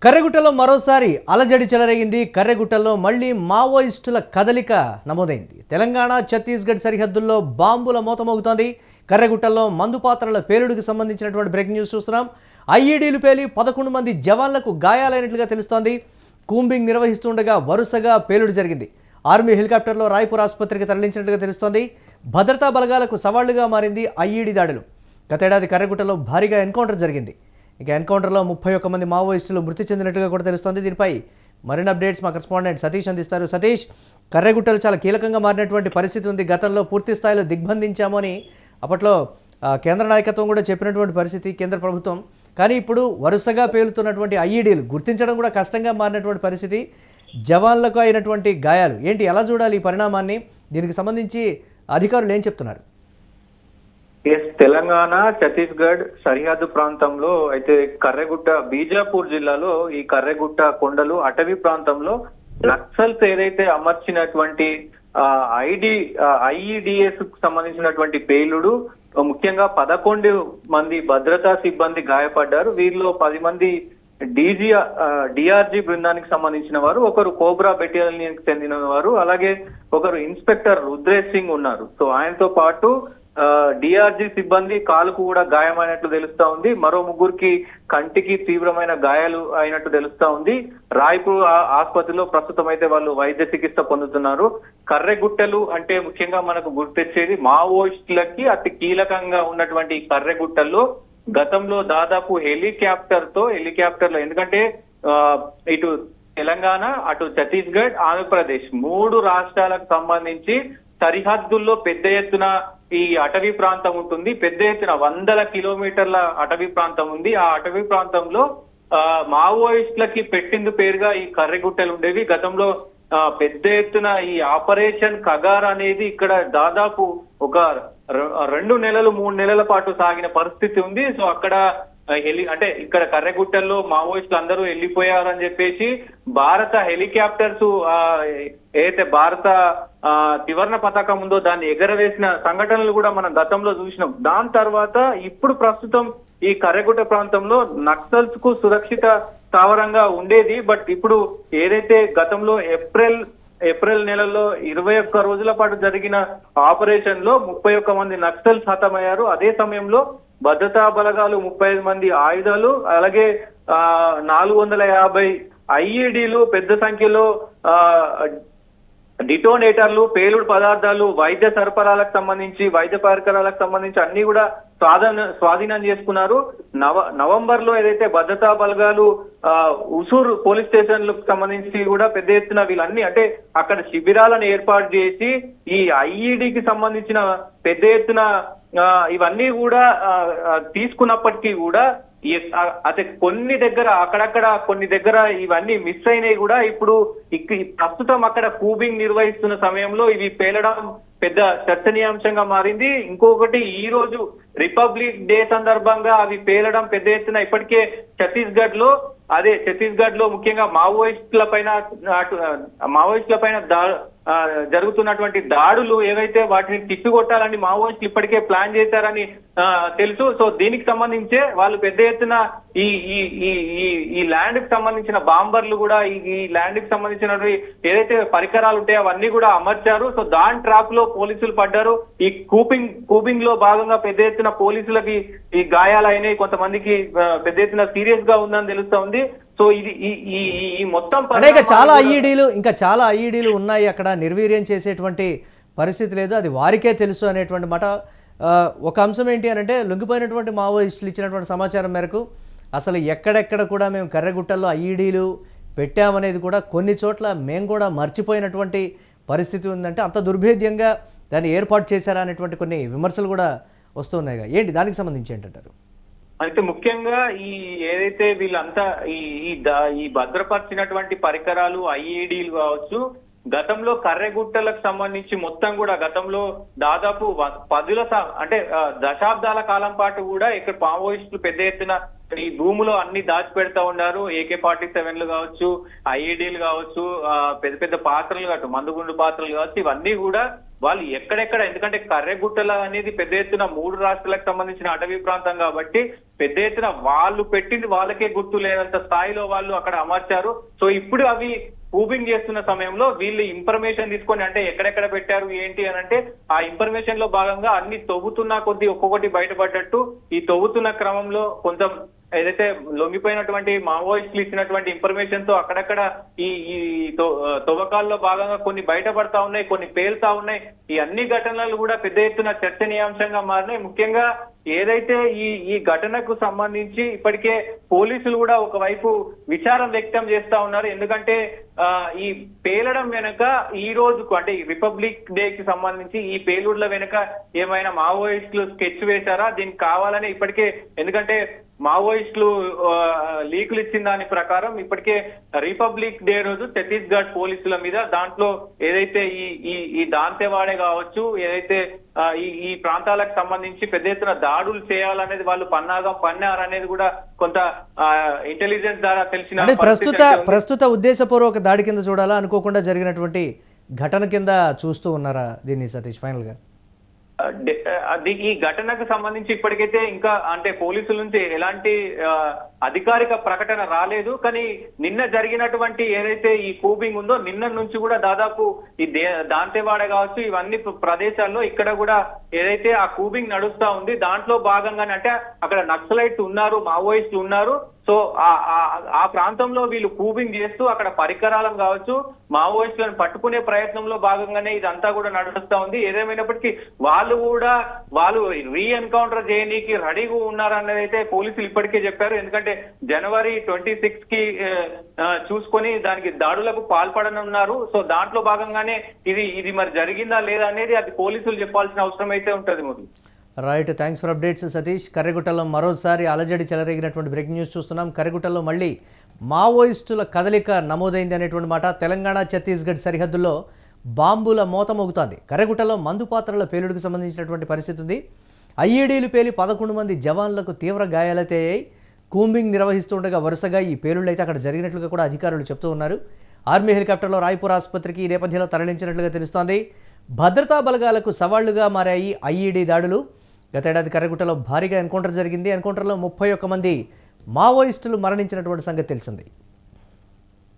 కర్రెగుట్టలో మరోసారి అలజడి చెలరేగింది. కర్రెగుట్టలో మళ్లీ మావోయిస్టుల కదలిక నమోదైంది. తెలంగాణ ఛత్తీస్గఢ్ సరిహద్దుల్లో బాంబుల మోత మోగుతోంది. కర్రెగుట్టలో మందు పాత్రల పేలుడుకు సంబంధించినటువంటి బ్రేకింగ్ న్యూస్ చూస్తున్నాం. ఐఈడీలు పేలి 11 మంది జవాన్లకు గాయాలైనట్లుగా తెలుస్తోంది. కూంబింగ్ నిర్వహిస్తుండగా వరుసగా పేలుడు జరిగింది. ఆర్మీ హెలికాప్టర్లో రాయ్పూర్ ఆసుపత్రికి తరలించినట్లుగా తెలుస్తోంది. భద్రతా బలగాలకు సవాళ్లుగా మారింది ఐఈడీ దాడులు. గతేడాది కర్రెగుట్టలో భారీగా ఎన్కౌంటర్ జరిగింది. ఇక ఎన్కౌంటర్లో 31 మంది మావోయిస్టులు మృతి చెందినట్లుగా కూడా తెలుస్తోంది. దీనిపై మరిన్ని అప్డేట్స్ మా కరెస్పాండెంట్ సతీష్ అందిస్తారు. సతీష్, కర్రెగుట్టలు చాలా కీలకంగా మారినటువంటి పరిస్థితి ఉంది. గతంలో పూర్తి స్థాయిలో దిగ్బంధించాము అని అప్పట్లో కేంద్ర నాయకత్వం కూడా చెప్పినటువంటి పరిస్థితి కేంద్ర ప్రభుత్వం. కానీ ఇప్పుడు వరుసగా పేలుతున్నటువంటి ఐఈడీలు గుర్తించడం కూడా కష్టంగా మారినటువంటి పరిస్థితి. జవాన్లకు అయినటువంటి గాయాలు ఏంటి, ఎలా చూడాలి ఈ పరిణామాన్ని? దీనికి సంబంధించి అధికారులు ఏం చెప్తున్నారు? తెలంగాణ ఛత్తీస్గఢ్ సరిహద్దు ప్రాంతంలో అయితే కర్రెగుట్ట బీజాపూర్ జిల్లాలో ఈ కర్రెగుట్ట కొండలు అటవీ ప్రాంతంలో నక్సల్స్ ఏదైతే అమర్చినటువంటి ఐఈడిఎస్ కు సంబంధించినటువంటి పేలుడు ముఖ్యంగా 11 మంది భద్రతా సిబ్బంది గాయపడ్డారు. వీరిలో 10 మంది డిఆర్జీ బృందానికి సంబంధించిన వారు, ఒకరు కోబ్రా బెటాలియన్ కి చెందిన వారు, అలాగే ఒకరు ఇన్స్పెక్టర్ రుద్రేష్ సింగ్ ఉన్నారు. సో ఆయనతో పాటు డిఆర్జీ సిబ్బంది కాలుకు కూడా గాయమైనట్లు తెలుస్తా ఉంది. మరో ముగ్గురికి కంటికి తీవ్రమైన గాయాలు అయినట్టు తెలుస్తా ఉంది. రాయ్పూర్ ఆసుపత్రిలో ప్రస్తుతం అయితే వాళ్ళు వైద్య చికిత్స పొందుతున్నారు. కర్రెగుట్టలు అంటే ముఖ్యంగా మనకు గుర్తొచ్చేది మావోయిస్టులకి అతి కీలకంగా ఉన్నటువంటి కర్రెగుట్టల్లో గతంలో దాదాపు హెలికాప్టర్లో ఎందుకంటే ఇటు తెలంగాణ, అటు ఛత్తీస్గఢ్, ఆంధ్రప్రదేశ్ 3 రాష్ట్రాలకు సంబంధించి సరిహద్దుల్లో పెద్ద ఎత్తున ఈ అటవీ ప్రాంతం ఉంటుంది. పెద్ద ఎత్తున 100 కిలోమీటర్ల అటవీ ప్రాంతం ఉంది. ఆ అటవీ ప్రాంతంలో మావోయిస్టులకి పెట్టింది పేరుగా ఈ కర్రెగుట్టలు ఉండేవి. గతంలో పెద్ద ఎత్తున ఈ ఆపరేషన్ కగార్ అనేది ఇక్కడ దాదాపు ఒక 2 నెలలు 3 నెలల పాటు సాగిన పరిస్థితి ఉంది. సో అక్కడ అంటే ఇక్కడ కర్రెగుట్టల్లో మావోయిస్టులు అందరూ వెళ్ళిపోయారని చెప్పేసి భారత హెలికాప్టర్స్ ఏదైతే భారత త్రివర్ణ పతాకం ఉందో దాన్ని ఎగరవేసిన సంఘటనలు కూడా మనం గతంలో చూసినాం. దాని తర్వాత ఇప్పుడు ప్రస్తుతం ఈ కర్రెగుట్ట ప్రాంతంలో నక్సల్స్ కు సురక్షిత స్థావరంగా ఉండేది. బట్ ఇప్పుడు ఏదైతే గతంలో ఏప్రిల్ నెలలో 21 రోజుల పాటు జరిగిన ఆపరేషన్ లో 31 మంది నక్సల్స్ హతమయ్యారు. అదే సమయంలో భద్రతా బలగాలు 35 మంది ఆయుధాలు, అలాగే 450 ఐఈడీలు, పెద్ద సంఖ్యలో డిటోనేటర్లు, పేలుడు పదార్థాలు, వైద్య సరఫరాలకు సంబంధించి, వైద్య పరికరాలకు సంబంధించి అన్ని కూడా స్వాధీనం చేసుకున్నారు. నవంబర్ లో ఏదైతే భద్రతా బలగాలు ఉసూర్ పోలీస్ స్టేషన్లకు సంబంధించి కూడా పెద్ద ఎత్తున వీళ్ళన్ని అంటే అక్కడ శిబిరాలను ఏర్పాటు చేసి ఈ ఐఈడికి సంబంధించిన పెద్ద ఎత్తున ఇవన్నీ కూడా తీసుకున్నప్పటికీ కూడా అదే కొన్ని దగ్గర అక్కడక్కడ కొన్ని దగ్గర ఇవన్నీ మిస్ అయినాయి కూడా. ఇప్పుడు ప్రస్తుతం అక్కడ కూబింగ్ నిర్వహిస్తున్న సమయంలో ఇవి పేలడం పెద్ద చర్చనీయాంశంగా మారింది. ఇంకొకటి ఈ రోజు రిపబ్లిక్ డే సందర్భంగా అవి పేలడం పెద్ద ఎత్తున ఇప్పటికే ఛత్తీస్గఢ్ లో ముఖ్యంగా మావోయిస్టుల పైన జరుగుతున్నటువంటి దాడులు ఏవైతే వాటిని తిప్పికొట్టాలని మావోయిస్టులు ఇప్పటికే ప్లాన్ చేశారని తెలుసు. సో దీనికి సంబంధించే వాళ్ళు పెద్ద ఎత్తున ఈ ల్యాండ్ కి సంబంధించిన బాంబర్లు కూడా ఈ ల్యాండ్ కి సంబంధించిన ఏదైతే పరికరాలు ఉంటాయో అవన్నీ కూడా అమర్చారు. సో దాని ట్రాప్ లో పోలీసులు పడ్డారు. ఈ కూబింగ్ లో భాగంగా పెద్ద ఎత్తున పోలీసులకి ఈ గాయాలైనాయి, కొంతమందికి పెద్ద ఎత్తున సీరియస్ గా ఉందని తెలుస్తా ఉంది. సో ఇది ఈ మొత్తం చాలా ఐఈడీలు ఉన్నాయి అక్కడ, నిర్వీర్యం చేసేటువంటి పరిస్థితి లేదు, అది వారికే తెలుసు అనేటువంటి మాట. ఒక అంశం ఏంటి అని అంటే, లొంగిపోయినటువంటి మావోయిస్టులు ఇచ్చినటువంటి సమాచారం మేరకు అసలు ఎక్కడెక్కడ కూడా మేము కర్రెగుట్టల్లో ఐఈడీలు పెట్టామనేది కూడా కొన్ని చోట్ల మేము కూడా మర్చిపోయినటువంటి పరిస్థితి ఉందంటే, అంత దుర్భేద్యంగా దాన్ని ఏర్పాటు చేశారా అనేటువంటి కొన్ని విమర్శలు కూడా వస్తున్నాయి. ఏంటి దానికి సంబంధించి ఏంటంటారు? అయితే ముఖ్యంగా ఏదైతే వీళ్ళంతా ఈ భద్రపరిచినటువంటి పరికరాలు ఐఈడీలు కావచ్చు, గతంలో కర్రెగుట్టలకు సంబంధించి మొత్తం కూడా గతంలో దాదాపు దశాబ్దాల కాలం పాటు కూడా ఇక్కడ మావోయిస్టులు పెద్ద ఎత్తున ఈ భూమిలో అన్ని దాచిపెడతా ఉన్నారు. AK-47లు కావచ్చు, ఐఈడీలు కావచ్చు, పెద్ద పెద్ద పాత్రలు కావచ్చు, మందుగుండు పాత్రలు కావచ్చు, ఇవన్నీ కూడా వాళ్ళు ఎక్కడెక్కడ, ఎందుకంటే కర్రెగుట్టల అనేది పెద్ద ఎత్తున 3 రాష్ట్రాలకు సంబంధించిన అటవీ ప్రాంతం కాబట్టి పెద్ద ఎత్తున వాళ్ళు పెట్టింది వాళ్ళకే గుర్తు లేనంత స్థాయిలో వాళ్ళు అక్కడ అమర్చారు. సో ఇప్పుడు అవి కూబింగ్ చేస్తున్న సమయంలో వీళ్ళు ఇన్ఫర్మేషన్ తీసుకొని, అంటే ఎక్కడెక్కడ పెట్టారు ఏంటి అని అంటే ఆ ఇన్ఫర్మేషన్ లో భాగంగా అన్ని తవ్వుతున్న కొద్ది ఒక్కొక్కటి బయటపడ్డట్టు, ఈ తవ్వుతున్న క్రమంలో కొంచెం ఏదైతే లొంగిపోయినటువంటి మావోయిస్టులు ఇచ్చినటువంటి ఇన్ఫర్మేషన్ తో అక్కడక్కడ ఈ తవ్వకాల్లో భాగంగా కొన్ని బయటపడతా ఉన్నాయి, కొన్ని పేలుతా ఉన్నాయి. ఈ అన్ని ఘటనలు కూడా పెద్ద ఎత్తున చర్చనీయాంశంగా మారినాయి. ముఖ్యంగా ఏదైతే ఈ ఘటనకు సంబంధించి ఇప్పటికే పోలీసులు కూడా ఒకవైపు విచారం వ్యక్తం చేస్తా ఉన్నారు. ఎందుకంటే ఈ పేలడం వెనుక ఈ రోజుకు, అంటే ఈ రిపబ్లిక్ డే కి సంబంధించి ఈ పేలుళ్ల వెనుక ఏమైనా మావోయిస్టులు స్కెచ్ వేశారా, దీనికి కావాలని ఇప్పటికే, ఎందుకంటే మావోయిస్టులు లీకులు ఇచ్చిన దాని ప్రకారం ఇప్పటికే రిపబ్లిక్ డే రోజు ఛత్తీస్గఢ్ పోలీసుల మీద, దాంట్లో ఏదైతే ఈ దాంతెవాడే కావచ్చు, ఏదైతే ఈ ప్రాంతాలకు సంబంధించి పెద్ద ఎత్తున దాడులు చేయాలనేది వాళ్ళు పన్నారనేది కూడా కొంత ఇంటెలిజెన్స్ ద్వారా తెలిసిన ప్రస్తుత ఉద్దేశపూర్వక దాడి కింద చూడాలా, అనుకోకుండా జరిగినటువంటి ఘటన కింద చూస్తూ ఉన్నారా దీన్ని సతీష్ ఫైనల్ గా? ఈ ఘటనకు సంబంధించి ఇప్పటికైతే ఇంకా అంటే పోలీసుల నుంచి ఎలాంటి అధికారిక ప్రకటన రాలేదు. కానీ నిన్న జరిగినటువంటి ఏదైతే ఈ కూబింగ్ ఉందో నిన్న నుంచి కూడా దాదాపు ఈ దాంతెవాడ కావచ్చు, ఇవన్నీ ప్రదేశాల్లో ఇక్కడ కూడా ఏదైతే ఆ కూబింగ్ నడుస్తా ఉంది దాంట్లో భాగంగానే, అంటే అక్కడ నక్సలైట్స్ ఉన్నారు, మావోయిస్టులు ఉన్నారు. సో ఆ ప్రాంతంలో వీళ్ళు కూబింగ్ చేస్తూ అక్కడ పరికరాలను కావచ్చు, మావోయిస్టులను పట్టుకునే ప్రయత్నంలో భాగంగానే ఇదంతా కూడా నడుస్తా ఉంది. ఏదేమైనప్పటికీ వాళ్ళు రీ ఎన్కౌంటర్ చేయడానికి రెడీగా ఉన్నారన్నది అయితే పోలీసులు ఇప్పటికే చెప్పారు. ఎందుకంటే జనవరి 26 కి చూసుకొని దానికి దాడులకు పాల్పడనున్నారు. సో దాంట్లో భాగంగానే ఇది మరి జరిగిందా లేదా అనేది అది పోలీసులు చెప్పాల్సిన అవసరం అయితే ఉంటది. ముందు right, thanks for updates Satish. కర్రెగుట్టలో మరోసారి అలజడి చెలరేగినటువంటి బ్రేకింగ్ న్యూస్ చూస్తున్నాం. కర్రెగుట్టలో మళ్ళీ మావోయిస్టుల కదలిక నమోదైంది అనేటువంటి మాట. తెలంగాణ ఛత్తీస్గఢ్ సరిహద్దుల్లో బాంబుల మోత మోగుతోంది. కర్రెగుట్టలో మందు పాత్రల పేలుడుకు సంబంధించినటువంటి పరిస్థితి ఉంది. ఐఈడీలు పేలి 11 మంది జవాన్లకు తీవ్ర గాయాలయ్యాయి. కూంబింగ్ నిర్వహిస్తుండగా వరుసగా ఈ పేలుళ్ళు అయితే అక్కడ జరిగినట్లుగా కూడా అధికారులు చెప్తూ ఉన్నారు. ఆర్మీ హెలికాప్టర్లో రాయ్పూర్ ఆసుపత్రికి ఈ నేపథ్యంలో తరలించినట్లుగా తెలుస్తోంది. భద్రతా బలగాలకు సవాళ్లుగా మారాయి ఐఈడీ దాడులు. గతేడాది కర్రెగుట్టలో భారీగా ఎన్కౌంటర్ జరిగింది. ఎన్కౌంటర్లో 31 మంది మావోయిస్టులు మరణించినటువంటి సంగతి తెలిసింది.